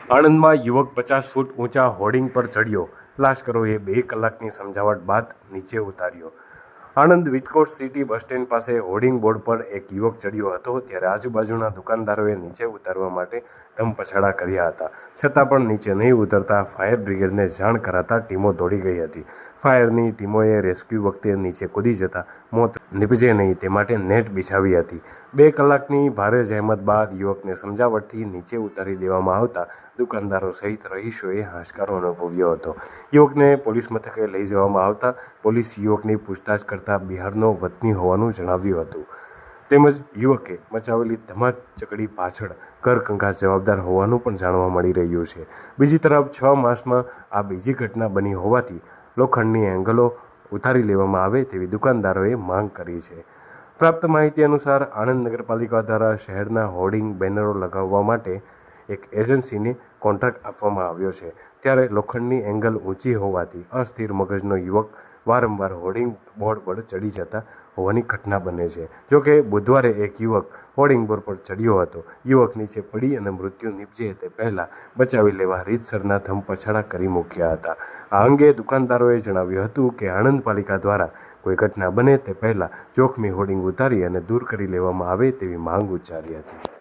આણંદમાં યુવક 50 ફૂટ ઊંચા હોર્ડિંગ પર ચડ્યો, લાશ્કરોએ 2 કલાકની સમજાવટ બાદ નીચે ઉતાર્યો। આણંદ વિટકોટ સિટી બસ સ્ટેન્ડ પાસે હોર્ડિંગ બોર્ડ પર એક યુવક ચડ્યો હતો, ત્યારે આજુબાજુના દુકાનદારોએ નીચે ઉતારવા માટે ધમપછાડા કર્યા હતા, છતાં પણ નીચે નહીં ઉતરતા ફાયર બ્રિગેડને જાણ કરાતા ટીમો દોડી ગઈ હતી। ફાયરની ટીમોએ રેસ્ક્યુ વખતે નીચે કૂદી જતા મોત નીપજે નહીં તે માટે નેટ બિછાવી હતી। 2 કલાકની ભારે જહેમત બાદ યુવકને સમજાવટથી નીચે ઉતારી દેવામાં આવતા દુકાનદારો સહિત રહીશોએ હાશકારો અનુભવ્યો હતો। યુવકને પોલીસ મથકે લઈ જવામાં આવતા પોલીસ યુવકની પૂછતાછ કરતા બિહારનો વતની હોવાનું જણાવ્યું હતું, તેમજ યુવકે મચાવેલી ધમાચકડી પાછળ ઘરકંકાસ જવાબદાર હોવાનું પણ જાણવા મળી રહ્યું છે। બીજી તરફ 6 માસમાં આ બીજી ઘટના બની હોવાથી લોખંડની એંગલો ઉતારી લેવામાં આવે તેવી દુકાનદારોએ માંગ કરી છે। પ્રાપ્ત માહિતી અનુસાર આણંદ નગરપાલિકા દ્વારા શહેરના હોર્ડિંગ બેનરો લગાવવા માટે એક એજન્સીને કોન્ટ્રાક્ટ આપવામાં આવ્યો છે, ત્યારે લોખંડની એંગલ ઊંચી હોવાથી અસ્થિર મગજનો યુવક વારંવાર હોર્ડિંગ બોર્ડ પર ચડી જતા હોવાની ઘટના બને છે। જોકે બુધવારે એક યુવક હોર્ડિંગ બોર્ડ પર ચડ્યો હતો, યુવક નીચે પડી અને મૃત્યુ નીપજે તે પહેલાં બચાવી લેવા રીતસરના ધમપછાડા કરી મૂક્યા હતા। આ અંગે દુકાનદારોએ જણાવ્યું હતું કે આણંદ પાલિકા દ્વારા કોઈ ઘટના બને તે પહેલાં જોખમી હોર્ડિંગ ઉતારી અને દૂર કરી લેવામાં આવે તેવી માંગ ઉચ્ચારી હતી।